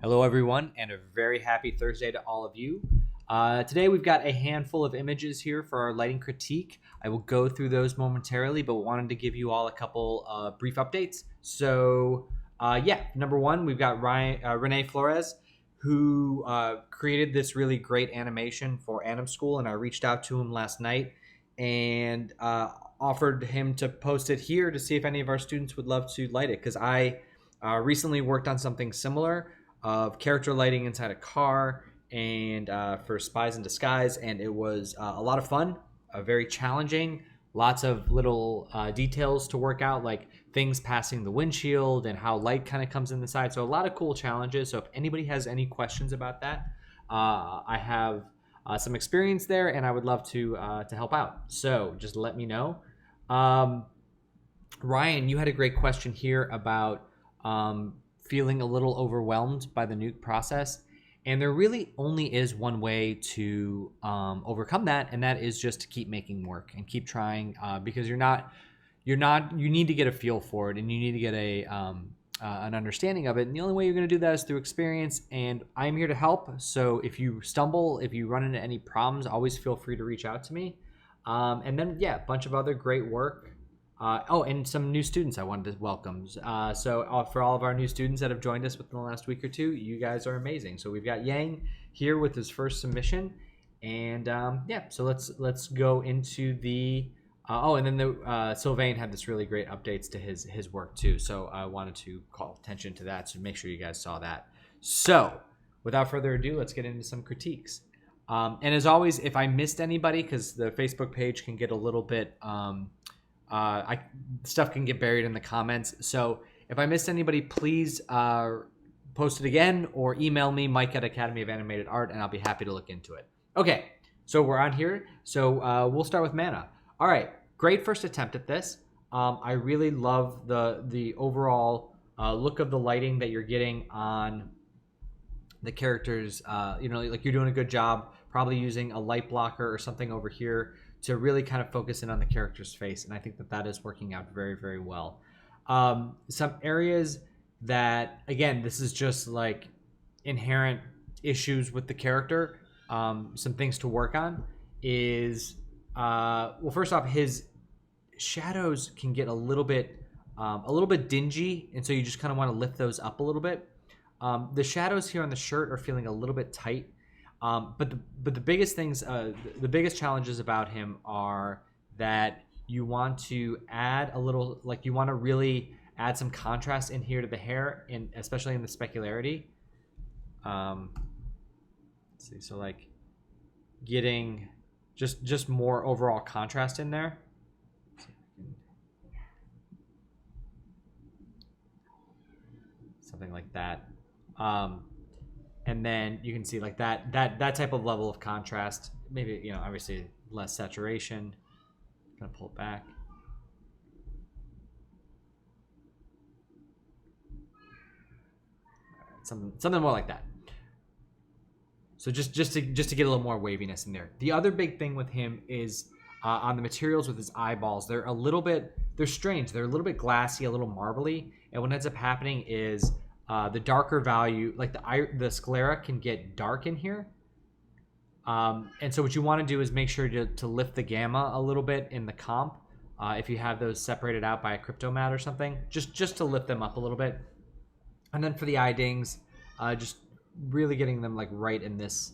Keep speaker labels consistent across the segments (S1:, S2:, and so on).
S1: Hello, everyone, and a very happy Thursday to all of you. Today, we've got a handful of images here for our lighting critique. I will go through those momentarily, but wanted to give you all a couple brief updates. So, number one, we've got Renee Flores, who created this really great animation for Anim School, and I reached out to him last night and offered him to post it here to see if any of our students would love to light it, because I recently worked on something similar of character lighting inside a car and for Spies in Disguise, and it was a lot of fun, very challenging, lots of little details to work out, like things passing the windshield and how light kind of comes in the side. So a lot of cool challenges. So if anybody has any questions about that, I have some experience there, and I would love to help out. So just let me know. Ryan, you had a great question here about feeling a little overwhelmed by the nuke process. And there really only is one way to overcome that, and that is just to keep making work and keep trying, because you need to get a feel for it, and you need to get an understanding of it. And the only way you're going to do that is through experience. And I'm here to help. So if you stumble, if you run into any problems, always feel free to reach out to me. And then, a bunch of other great work. And some new students I wanted to welcome. So for all of our new students that have joined us within the last week or two, you guys are amazing. So we've got Yang here with his first submission, and so let's go into the. And then Sylvain had this really great updates to his work too. So I wanted to call attention to that, so make sure you guys saw that. So without further ado, let's get into some critiques. And as always, if I missed anybody, because the Facebook page can get a little bit. Stuff can get buried in the comments. So if I missed anybody, please post it again or email me, Mike at Academy of Animated Art, and I'll be happy to look into it. Okay, so we're on here. So we'll start with Mana. All right, great first attempt at this. I really love the overall look of the lighting that you're getting on the characters. Like you're doing a good job, probably using a light blocker or something over here to really kind of focus in on the character's face. And I think that is working out very, very well. Some areas that, again, this is just like inherent issues with the character. Some things to work on is, first off, his shadows can get a little bit dingy. And so you just kind of want to lift those up a little bit. The shadows here on the shirt are feeling a little bit tight. But the biggest things, the biggest challenges about him are that you want to add a little, like you want to really add some contrast in here to the hair, and especially in the specularity. Let's see, so like getting just more overall contrast in there. Something like that. And then you can see like that type of level of contrast. Maybe, obviously less saturation. Gonna pull it back. Something more like that. So just to get a little more waviness in there. The other big thing with him is on the materials with his eyeballs. They're strange. They're a little bit glassy, a little marbly. And what ends up happening is the darker value, like the sclera can get dark in here. And so what you want to do is make sure to lift the gamma a little bit in the comp. If you have those separated out by a crypto mat or something, just to lift them up a little bit. And then for the eye dings, just really getting them like right in this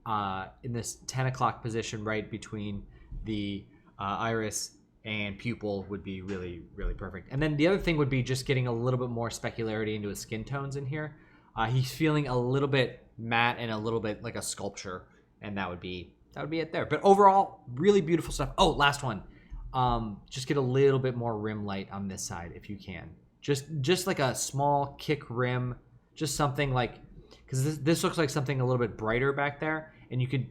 S1: 10 o'clock position, right between the iris and pupil would be really, really perfect. And then the other thing would be just getting a little bit more specularity into his skin tones in here. He's feeling a little bit matte and a little bit like a sculpture, and that would be it there. But overall, really beautiful stuff. Oh, last one. Just get a little bit more rim light on this side if you can. Just like a small kick rim, just something like, because this looks like something a little bit brighter back there, and you could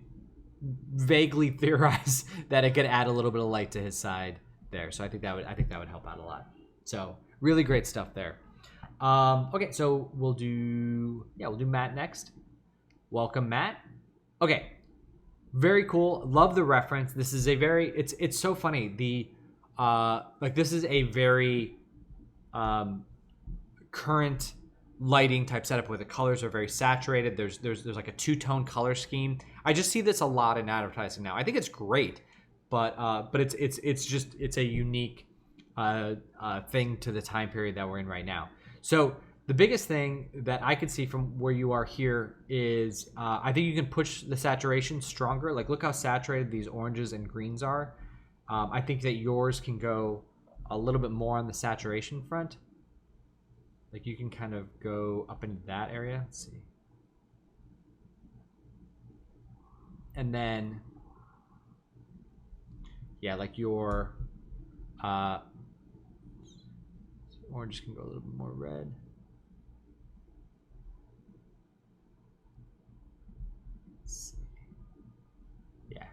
S1: vaguely theorize that it could add a little bit of light to his side there. So I think that would help out a lot. So really great stuff there. Okay, so we'll do Matt next. Welcome, Matt. Okay, very cool. Love the reference. This is a very it's so funny. This is a very current lighting type setup where the colors are very saturated. There's like a two-tone color scheme. I just see this a lot in advertising now. I think it's great, but it's a unique thing to the time period that we're in right now. So the biggest thing that I could see from where you are here is I think you can push the saturation stronger. Like, look how saturated these oranges and greens are. I think that yours can go a little bit more on the saturation front. Like, you can kind of go up into that area. Let's see. And then, yeah, like your orange can go a little bit more red. Yeah.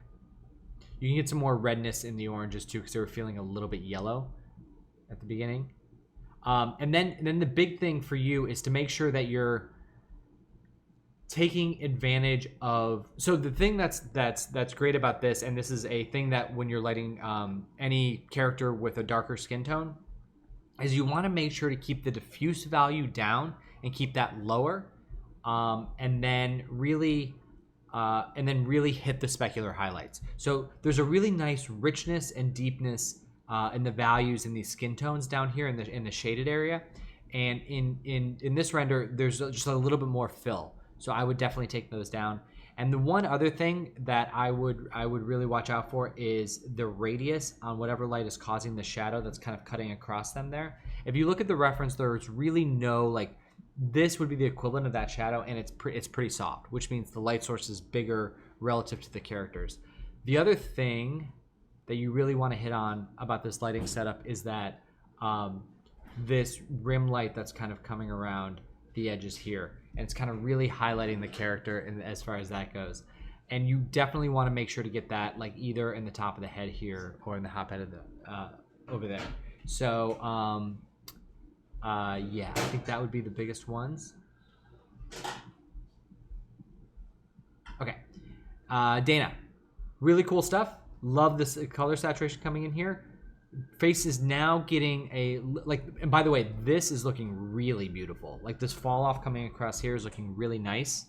S1: You can get some more redness in the oranges too, because they were feeling a little bit yellow at the beginning. And then the big thing for you is to make sure that you're taking advantage of. So the thing that's great about this, and this is a thing that when you're lighting any character with a darker skin tone, is you want to make sure to keep the diffuse value down and keep that lower, and then really hit the specular highlights. So there's a really nice richness and deepness in the values in these skin tones down here in the shaded area, and in this render there's just a little bit more fill. So I would definitely take those down. And the one other thing that I would really watch out for is the radius on whatever light is causing the shadow that's kind of cutting across them there. If you look at the reference, there's really no, like, this would be the equivalent of that shadow, and it's pretty soft, which means the light source is bigger relative to the characters. The other thing that you really want to hit on about this lighting setup is that this rim light that's kind of coming around the edges here, and it's kind of really highlighting the character and as far as that goes. And you definitely want to make sure to get that, like, either in the top of the head here or in the hop head of the over there. So yeah, I think that would be the biggest ones. Okay, Dana, really cool stuff. Love this color saturation coming in here. Face is now getting a, like, and by the way, this is looking really beautiful. Like, this fall off coming across here is looking really nice.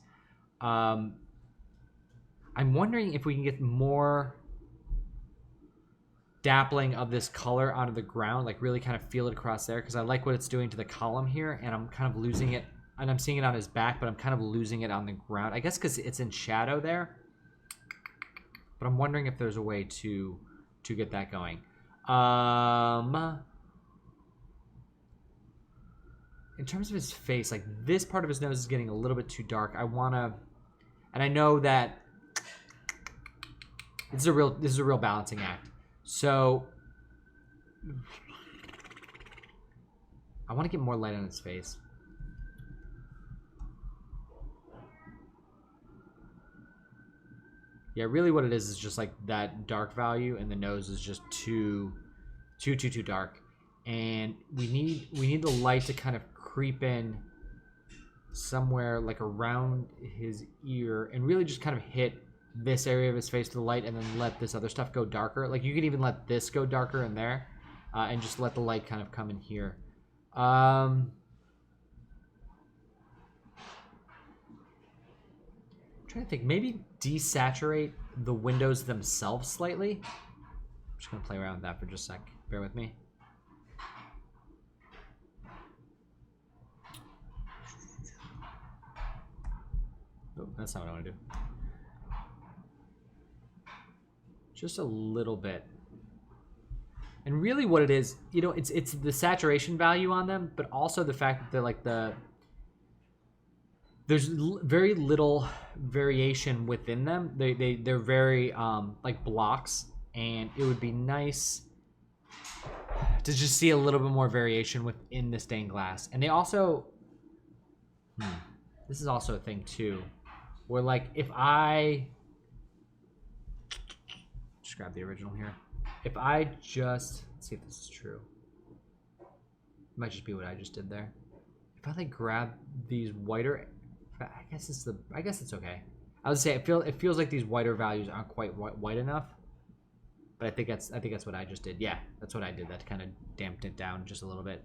S1: I'm wondering if we can get more dappling of this color onto the ground, like really kind of feel it across there, because I like what it's doing to the column here, and I'm kind of losing it, and I'm seeing it on his back, but I'm kind of losing it on the ground, I guess because it's in shadow there. But I'm wondering if there's a way to get that going. In terms of his face, like, this part of his nose is getting a little bit too dark. I wanna, and I know that this is a real balancing act. So I want to get more light on his face. Yeah, really what it is just like that dark value, and the nose is just too dark. And we need the light to kind of creep in somewhere like around his ear and really just kind of hit this area of his face with the light, and then let this other stuff go darker. Like, you can even let this go darker in there, and just let the light kind of come in here. I'm trying to think, maybe desaturate the windows themselves slightly. I'm just gonna play around with that for just a sec. Bear with me. Oh, that's not what I want to do. Just a little bit. And really what it is, you know, it's the saturation value on them, but also the fact that they're like there's very little variation within them. They're very like blocks, and it would be nice to just see a little bit more variation within the stained glass. And they also, this is also a thing too, where, like, if I just grab the original here, if I just, let's see if this is true. It might just be what I just did there. If I, like, grab these whiter, I guess it's okay. I would say it feels like these whiter values aren't quite white enough, but I think that's what I just did. Yeah, that's what I did. That kind of damped it down just a little bit.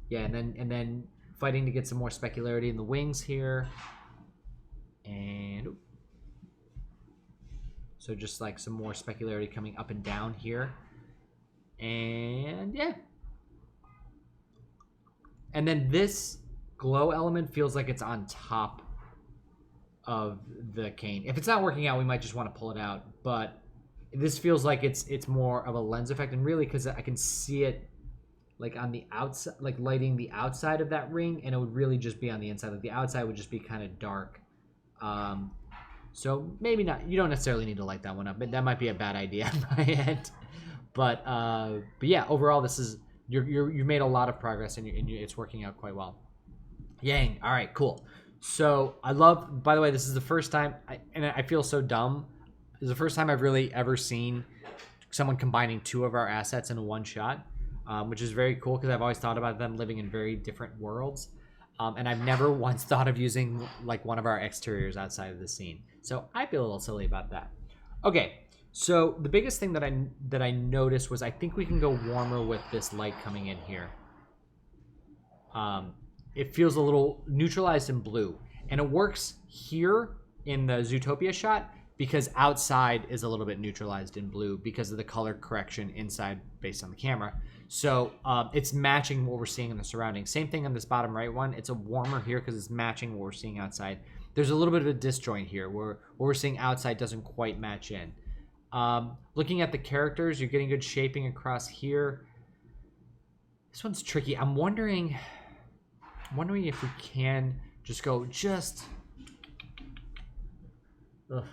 S1: Yeah, and then fighting to get some more specularity in the wings here. And so just like some more specularity coming up and down here. And yeah. And then this glow element feels like it's on top of the cane. If it's not working out, we might just want to pull it out. But this feels like it's more of a lens effect. And really, because I can see it like on the outside, like lighting the outside of that ring, and it would really just be on the inside. Like the outside would just be kind of dark. So maybe not. You don't necessarily need to light that one up, but that might be a bad idea on my end. But yeah, overall, this is you've made a lot of progress, and it's working out quite well. Yang. All right, cool. So I love. By the way, this is the first time, and I feel so dumb. This is the first time I've really ever seen someone combining two of our assets in one shot, which is very cool because I've always thought about them living in very different worlds. And I've never once thought of using like one of our exteriors outside of the scene. So I feel a little silly about that. Okay, so the biggest thing that I noticed was I think we can go warmer with this light coming in here. It feels a little neutralized in blue. And it works here in the Zootopia shot because outside is a little bit neutralized in blue because of the color correction inside based on the camera. So it's matching what we're seeing in the surroundings. Same thing on this bottom right one. It's a warmer here because it's matching what we're seeing outside. There's a little bit of a disjoint here where what we're seeing outside doesn't quite match in. Looking at the characters, you're getting good shaping across here. This one's tricky. I'm wondering if we can just go Ugh.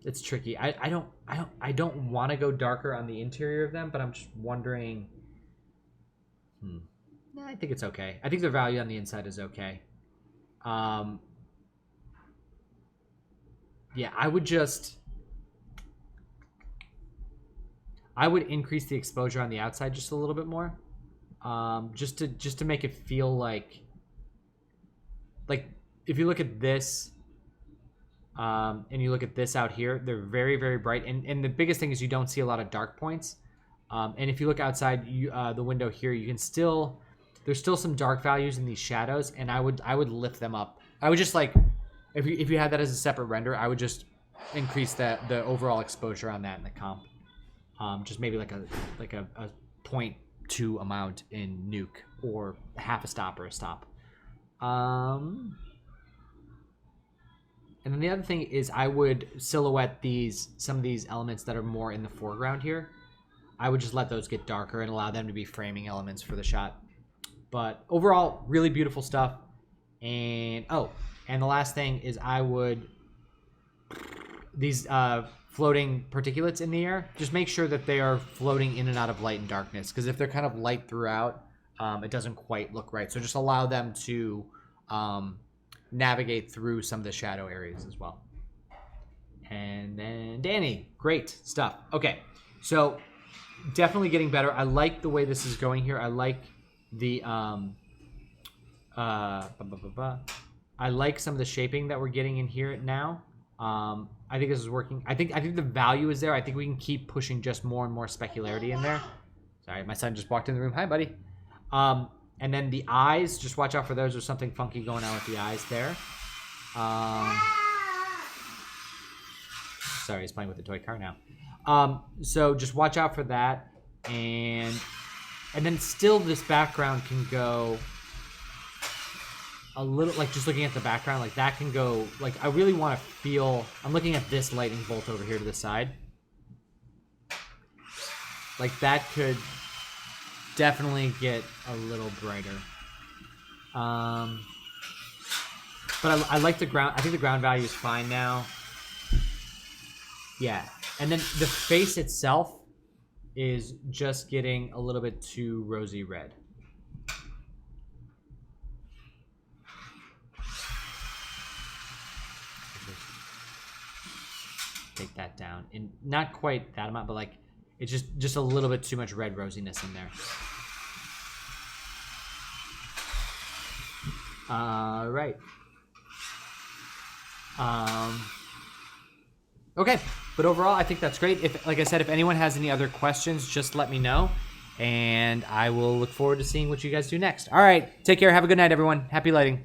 S1: It's tricky. I don't want to go darker on the interior of them, but I'm just wondering. Nah, I think it's okay. I think the value on the inside is okay. Yeah, I would increase the exposure on the outside just a little bit more, just to make it feel like if you look at this. And you look at this out here, they're very, very bright. And the biggest thing is you don't see a lot of dark points. And if you look outside the window here, you can there's still some dark values in these shadows, and I would lift them up. I would just if you had that as a separate render, I would just increase the overall exposure on that in the comp. Just maybe like a 0.2 amount in nuke or half a stop or a stop. And then the other thing is I would silhouette some of these elements that are more in the foreground here. I would just let those get darker and allow them to be framing elements for the shot. But overall, really beautiful stuff. And the last thing is I would these floating particulates in the air, just make sure that they are floating in and out of light and darkness, because if they're kind of light throughout, it doesn't quite look right. So just allow them to navigate through some of the shadow areas as well. And then Danny, great stuff. Okay, so definitely getting better. I like the way this is going here. I like the I like some of the shaping that we're getting in here now. I think this is working. I think the value is there. I think we can keep pushing just more and more specularity in there. Sorry, my son just walked in the room. Hi, buddy. And then the eyes, just watch out for those. There's something funky going on with the eyes there. Sorry, he's playing with the toy car now. So just watch out for that. And then still this background can go a little, like just looking at the background, like that can go, like I really want to feel, I'm looking at this lightning bolt over here to the side. Like that could definitely get a little brighter. But I like the ground. I think the ground value is fine now. Yeah. And then the face itself is just getting a little bit too rosy red. Take that down. And not quite that amount, but like it's just a little bit too much red rosiness in there. All right. Okay, but overall, I think that's great. If, like I said, if anyone has any other questions, just let me know. And I will look forward to seeing what you guys do next. All right, take care. Have a good night, everyone. Happy lighting.